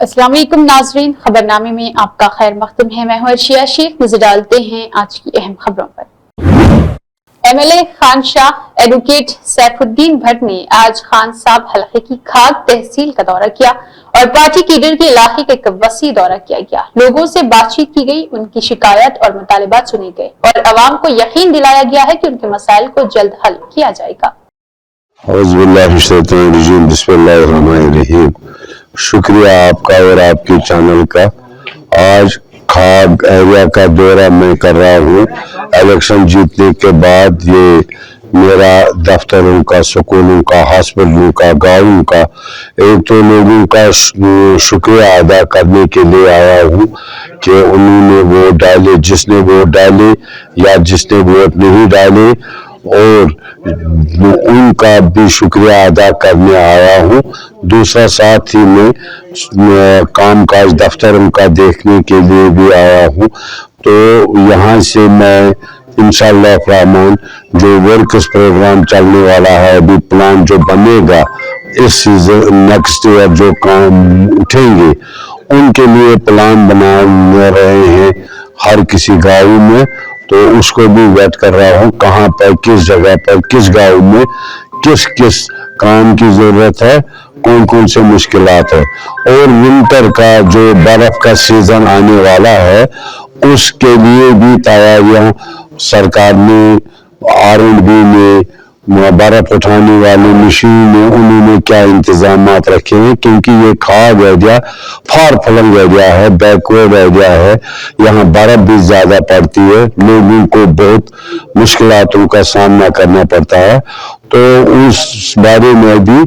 अस्सलाम वालेकुम नाजरीन, खबरनामे में आपका खैर मकदम है। मैं हूं अर्शिया शेख। नजर डालते हैं आज की अहम खबरों पर। MLA खान शाह एडवोकेट सैफुद्दीन भट्ट ने आज खान साहब हलके की खाग तहसील का दौरा किया और पार्टी कीडर के इलाके का एक वसी दौरा किया गया। लोगों से बातचीत की गई, उनकी शिकायत और मुतालिबात सुने गए और अवाम को यकीन दिलाया गया है कि उनके मसाइल को जल्द हल किया जाएगा। बिस्मिल्लाहिर्रहमानिर्रहीम। शुक्रिया आपका और आपके चैनल का। आज खाग एरिया का दौरा मैं कर रहा हूँ। इलेक्शन जीतने के बाद ये मेरा दफ्तरों का, स्कूलों का, हॉस्पिटलों का, गाँवों का, एक तो लोगों का शुक्रिया अदा करने के लिए आया हूँ कि उन्होंने वोट डाले, जिसने वोट डाले या जिसने वोट नहीं डाले, और उनका भी शुक्रिया अदा करने आया हूँ। दूसरा साथ ही मैं कामकाज दफ्तरों का देखने के लिए भी आया हूँ। तो यहाँ से मैं इंशाअल्लाह रहमान जो वर्कर्स प्रोग्राम चलने वाला है, अभी प्लान जो बनेगा इस सीजन नेक्स्ट ईयर जो काम उठेंगे उनके लिए प्लान बना रहे हैं हर किसी गाँव में। तो उसको भी वेट कर रहा हूँ, कहाँ पर, किस जगह पर, किस गांव में किस किस काम की जरूरत है, कौन कौन से मुश्किलात है। और विंटर का जो बर्फ का सीजन आने वाला है उसके लिए भी तैयारियां सरकार ने R&B में बर्फ उठाने वाली मशीन में उन्होंने क्या इंतजाम रखे हैं, क्योंकि ये खाग एरिया फार फ्लंग एरिया है, बैकवर्ड एरिया है, यहाँ बर्फ भी ज्यादा पड़ती है, लोगों को बहुत मुश्किलातों का सामना करना पड़ता है। तो उस बारे में भी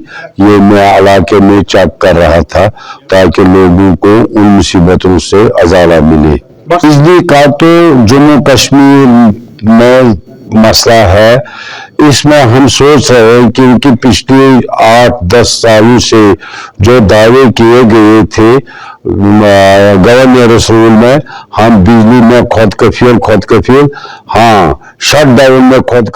ये मैं इलाके में चेक कर रहा था ताकि लोगों को उन मुसीबतों से आज़ादी मिले। बिजली का तो जम्मू कश्मीर में मसला है, इसमें हम सोच रहे हैं क्योंकि पिछले 8-10 सालों से जो दावे किए गए थे गवर्नर रसूल में, हम बिजली में खुद कफील, हाँ शट डाउन में खुद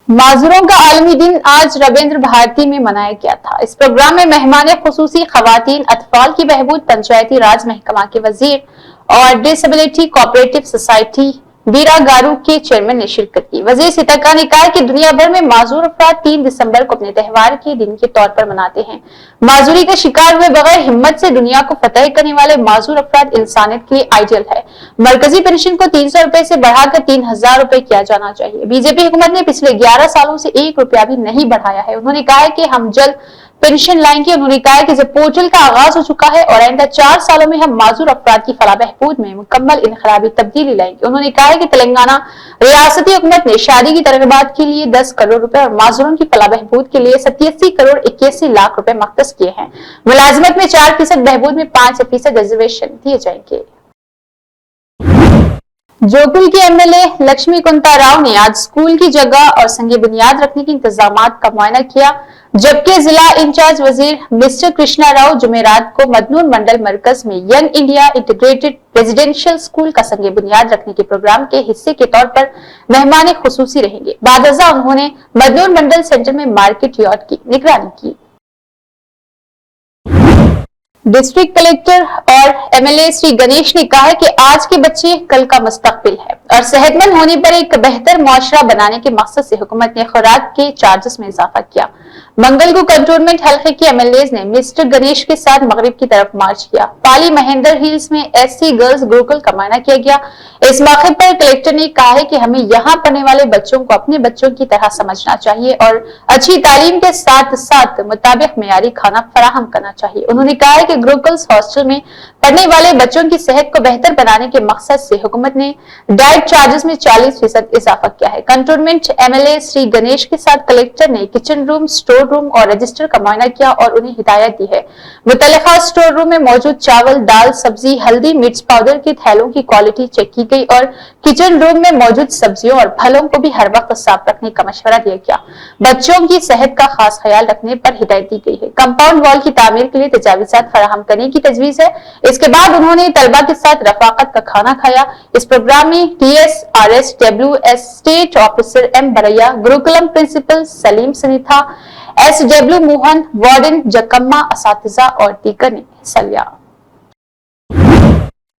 माजूरों का आलमी दिन आज रविंद्र भारती में मनाया गया था। इस प्रोग्राम में मेहमान खुसूसी खवातीन, अतफाल की बहबूद, पंचायती राज महकमा के वजीर और डिसेबिलिटी कोऑपरेटिव सोसाइटी बीरा गारू के चेयरमैन ने शिरकत की। वजीर सितका ने कहा कि दुनिया भर में माजूर अफराद 3 दिसंबर को अपने त्योहार के दिन के तौर पर मनाते हैं। माजूरी का शिकार हुए बगैर हिम्मत से दुनिया को फतेह करने वाले माजूर अफराद इंसानियत के लिए आइडियल है। मरकजी पेंशन को 300 रुपए से बढ़ाकर 3000 रुपए किया जाना चाहिए। बीजेपी हुकूमत ने पिछले 11 सालों से 1 रुपया भी नहीं बढ़ाया है। उन्होंने कहा है कि हम जल्द पेंशन लाएंगे। उन्होंने कहा है कि जब पोर्टल का आगाज हो चुका है और आइंदा 4 सालों में हम माजूर अफराद की फलाह बहबूद में मुकम्मल इनकलाबी तब्दीली लाएंगे। उन्होंने कहा है कि तेलंगाना रियासती हुकूमत ने शादी की तरगबात के लिए 10 करोड़ रुपए और माजूरों की फलाह बहबूद के लिए 87 करोड़ 81 लाख रुपए मख्तस किए हैं। मुलाजमत में 4% बहबूद में 5% रिजर्वेशन दिए जाएंगे। जोकुल के MLA लक्ष्मी कुंता राव ने आज स्कूल की जगह और संगे बुनियाद रखने के इंतजामात का मुआयना किया, जबकि जिला इंचार्ज वजीर मिस्टर कृष्णा राव जुमेरात को मदनून मंडल मरकज में young India integrated residential school का संगे बुनियाद रखने के प्रोग्राम के हिस्से के तौर पर मेहमान खुसूसी रहेंगे। बादजा उन्होंने मदनून मंडल सेंटर में मार्केट यार्ड की निगरानी की। डिस्ट्रिक्ट कलेक्टर और MLA श्री गणेश ने कहा है कि आज के बच्चे कल का मुस्तकबिल है और सेहतमंद होने पर एक बेहतर मुआशरा बनाने के मकसद से हुकूमत ने खुराक के चार्जेस में इजाफा किया। मंगल को कंटोनमेंट हल्के के MLAs ने मिस्टर गणेश के साथ मगरिब की तरफ मार्च किया। पाली महेंद्र हिल्स में SC गर्ल्स गुरुकुल का मुआयना किया गया। इस मौके पर कलेक्टर ने कहा है कि हमें यहाँ पढ़ने वाले बच्चों को अपने बच्चों की तरह समझना चाहिए और अच्छी तालीम के साथ साथ मुताबिक मेयारी खाना फराहम करना चाहिए। उन्होंने कहा है कि गुरुकुल्स हॉस्टल में पढ़ने वाले बच्चों की सेहत को बेहतर बनाने के मकसद से हुकूमत ने डाइट चार्जेस में 40% इजाफा किया है। कंटोनमेंट MLA श्री गणेश के साथ कलेक्टर ने किचन रूम, स्टोर रूम और रजिस्टर का मुआयना किया और उन्हें हिदायत दी है। मुतल्लिका स्टोर रूम में मौजूद चावल, दाल, सब्जी, हल्दी, मिर्च पाउडर के थैलों की क्वालिटी चेक की गई और किचन रूम में मौजूद सब्जियों और फलों को भी हर वक्त साफ रखने का मशवरा दिया गया। बच्चों की सेहत का खास ख्याल रखने पर हिदायत दी गई है। कंपाउंड वॉल की तामीर के लिए तजावीज़ात फराहम करने की तजवीज है। इसके बाद उन्होंने तलबा के साथ रफाकत का खाना खाया। इस प्रोग्राम में TSRSWS state officer M Baraiya, Gurukulam principal Salim Sunitha, SW Mohan, warden Jakkamma, असातिजा और दीगर ने हिस्सा लिया।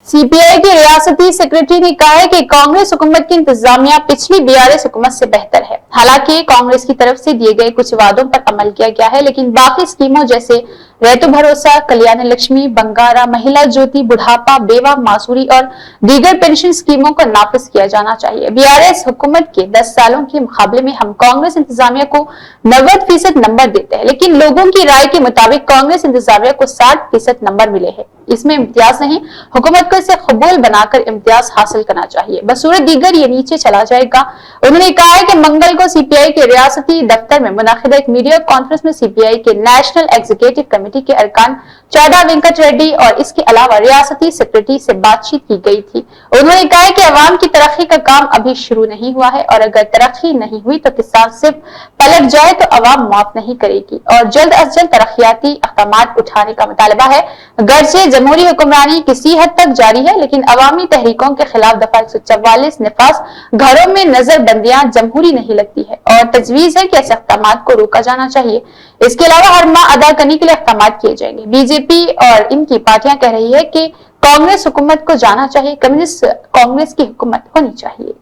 CPI के रियासती सेक्रेटरी ने कहा है कि कांग्रेस हुकूमत की इंतजामिया पिछली BRS हुकूमत से बेहतर है। हालांकि कांग्रेस की तरफ से दिए गए कुछ वादों पर अमल किया गया है, लेकिन बाकी स्कीमों जैसे रैतु भरोसा, कल्याण लक्ष्मी, बंगारा, महिला ज्योति, बुढ़ापा, बेवा मासूरी और दीगर पेंशन स्कीमों को नाफिज किया जाना चाहिए। BRS हुकूमत के 10 सालों के मुकाबले में हम कांग्रेस इंतजामिया को 90% नंबर देते हैं, लेकिन लोगों की राय के मुताबिक कांग्रेस इंतजामिया को 60% नंबर मिले हैं। इसमें इम्तियाज नहीं, हुकूमत को इसे कबूल बनाकर इम्तियाज हासिल करना चाहिए, बसूरत दीगर ये नीचे चला जाएगा। उन्होंने कहा है कि मंगल को CPI के रियासती दफ्तर में मुनाकिदा एक मीडिया कॉन्फ्रेंस में CPI के नेशनल एग्जीक्यूटिव कमेटी के अरकान चाडा वेंकट रेड्डी और इसके अलावा रियासती सेक्रेटरी से बातचीत की गई थी। उन्होंने कहा है कि अवाम की तरक्की का काम अभी शुरू नहीं हुआ है और अगर तरक्की नहीं हुई तो किसान सिर्फ पलट जाए तो अवाम माफ नहीं करेगी और जल्द अज जल्द तरक्याती अहकामात उठाने का मुतालबा है। गर्चे जमहूरी हुक्मरानी किसी हद तक जारी है, लेकिन अवामी तहरीकों के खिलाफ दफा 144 निफास, घरों में नजरबंदियां जमहूरी नहीं लगती है और तजवीज है कि ऐसे अहकामात को रोका जाना चाहिए। इसके अलावा हर माह अदा करने के लिए अहकामात किए जाएंगे। बीजेपी और इनकी पार्टियां कह रही है कि कांग्रेस हुकूमत को जाना चाहिए, कम्युनिस्ट कांग्रेस की हुकूमत होनी चाहिए।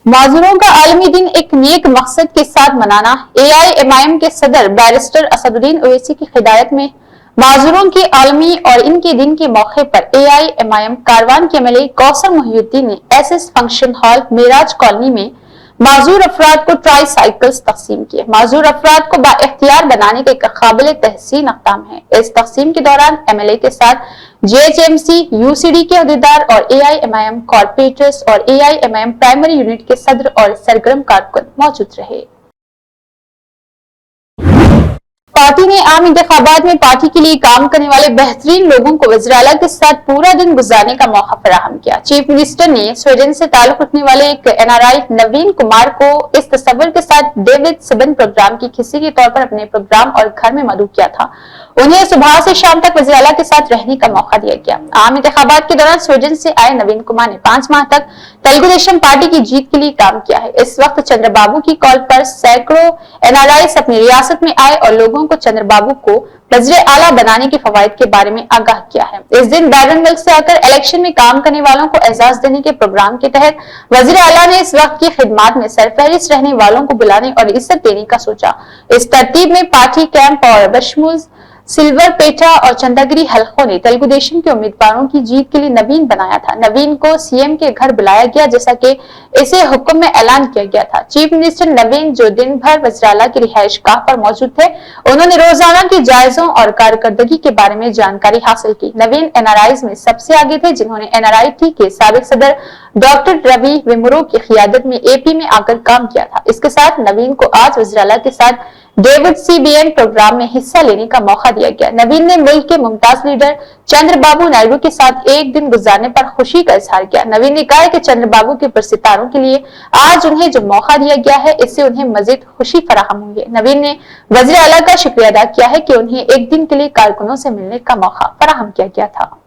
माजूरों का आलमी दिन एक नेक मकसद के साथ मनाना। AIMIM के सदर बैरिस्टर असदुद्दीन ओवैसी की हिदायत में माजूरों के आलमी और इनके दिन के मौके पर AIMIM कारवान के MLA कौसर मोहिउद्दीन ने SS function hall Meraj colony में माजूर अफराद को ट्राई साइकिल्स तकसीम किए। माजूर अफराद को बाइख्तियार बनाने का एक काबिल तहसीन अक़दाम है। इस तकसीम के दौरान MLA के साथ JHMC, UCD के अहदेदार और AIMIM कॉर्पोरेटर्स और AIMIM प्राइमरी यूनिट के सदर और सरगर्म कारकुन मौजूद रहे। पार्टी ने आम इंतखाबात में पार्टी के लिए काम करने वाले बेहतरीन लोगों को वज़ीर आला के साथ पूरा दिन गुजारने का मौका फराहम किया। चीफ मिनिस्टर ने स्वीडन से ताल्लुक रखने वाले एक NRI नवीन कुमार को इस तस्वर के साथ डेविड सिबन प्रोग्राम की किसी के तौर पर अपने प्रोग्राम और घर में मदऊ किया था। उन्हें सुबह से शाम तक वज़ीर आला के साथ रहने का मौका दिया गया। आम इंतखाबात के दौरान स्वीडन से आए नवीन कुमार ने 5 माह तक तेलुगु देशम पार्टी की जीत के लिए काम किया है। इस वक्त चंद्रबाबू की कॉल पर सैकड़ों NRIs अपनी रियासत में आए और लोगों को चंद्रबाबू को वज़ीर आला बनाने के फवायद के बारे में आगाह किया है। इस दिन बैरून मुल्क से आकर इलेक्शन में काम करने वालों को एजाज देने के प्रोग्राम के तहत वज़ीर आला ने इस वक्त की खिदमात में सरफहरिस्त रहने वालों को बुलाने और इज्जत देने का सोचा। इस तरतीब में पार्टी कैंप और बशमूल सिल्वर पेटा और चंदागिरी हल्कों ने तेलुगु देशम के उम्मीदवारों की जीत के लिए नवीन बनाया था। नवीन को CM के घर बुलाया गया, जैसा कि इसे हुक्म में ऐलान किया गया था। चीफ मिनिस्टर नवीन जो दिन भर वज़ीर आला की रिहाइश गाह पर मौजूद थे, उन्होंने रोजाना की जायजों और कारकर्दगी के बारे में जानकारी हासिल की। नवीन NRIs में सबसे आगे थे, जिन्होंने NRIT के साबिक सदर डॉक्टर रवि विमुरो की क़ियादत में AP में आकर काम किया था। इसके साथ नवीन को आज वज़ीर आला के साथ डेविड CBN प्रोग्राम में हिस्सा लेने का मौका दिया गया। नवीन ने मुल्क के मुमताज लीडर चंद्रबाबू नायडू के साथ एक दिन गुजारने पर खुशी का इजहार किया। नवीन ने कहा कि चंद्रबाबू के पुरसितारों के लिए आज उन्हें जो मौका दिया गया है, इससे उन्हें मजीद खुशी फराहम हुई है। नवीन ने वज़ीर आला का शुक्रिया अदा किया है कि उन्हें एक दिन के लिए कारकुनों से मिलने का मौका फराहम किया गया था।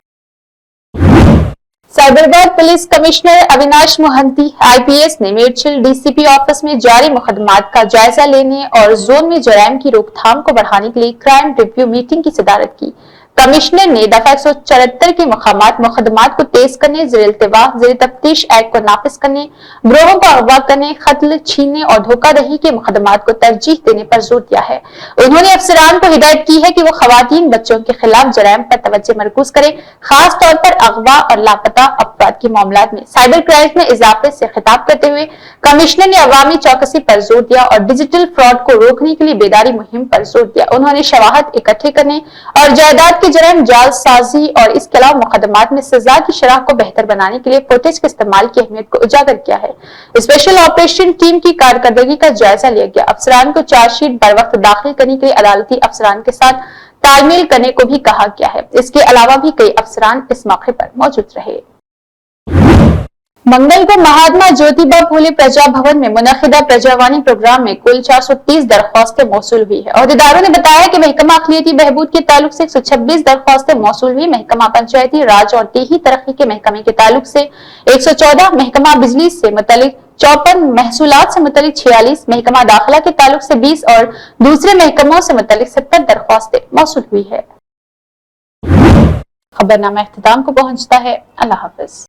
Cyberabad police commissioner Avinash Mohanty IPS ने मेडचल DCP ऑफिस में जारी मुकदमात का जायजा लेने और जोन में जराइम की रोकथाम को बढ़ाने के लिए क्राइम रिव्यू मीटिंग की सदारत की। कमिश्नर ने दफा 174 के मुकदमात को तेज करने, ज़ेर-इल्तिवा, ज़ेर-तफ्तीश एक्ट को नाफिज करने, गिरोहों को अगवा करने, कत्ल, छीनने और धोखाधड़ी के मुकदमात को तरजीह देने पर जोर दिया है। उन्होंने अफसरान को हिदायत की है कि वो खवातीन बच्चों के खिलाफ जराइम पर तवज्जो मरकूज करें, खास तौर पर अगवा और लापता अफराद के मामलात में साइबर क्राइम में इजाफे से खिताब करते हुए कमिश्नर ने अवामी चौकसी पर जोर दिया और डिजिटल फ्रॉड को रोकने के लिए बेदारी मुहिम पर जोर दिया। उन्होंने शवाहद इकट्ठे करने और जायदाद की जराइम, जालसाजी और इसके अलावा मुकदमात में सजा की शरह को बेहतर बनाने के लिए फुटेज के इस्तेमाल की अहमियत को उजागर किया है। स्पेशल ऑपरेशन टीम की कारकर्दगी का जायजा लिया गया। अफसरान को चार्जशीट बर वक्त दाखिल करने के लिए अदालती अफसरान के साथ तालमेल करने को भी कहा गया है। इसके अलावा भी कई अफसरान इस मौके पर मौजूद रहे। मंगल को महात्मा ज्योतिबा फूले प्रजा भवन में मुनक़िदा प्रजावाणी प्रोग्राम में कुल 430 दरख्वास्तें मौसूल हुई है। अहदेदारों ने बताया कि महकमा अक़लियती बहबूद के ताल्लुक से 126 दरख्वास्तें मौसूल हुई। महकमा पंचायती राज और देही तरक्की के महकमे के ताल्लुक से 114, महकमा बिजली से मुतल्लिक 54 महसूलात से मुतल्लिक 46, महकमा दाखिला के ताल्लुक से 20 और दूसरे महकमों से मुतल्लिक 70 दरख्वास्तें मौसूल हुई है। खबरनामा इख्तिताम को पहुंचता है। अल्लाह हाफिज।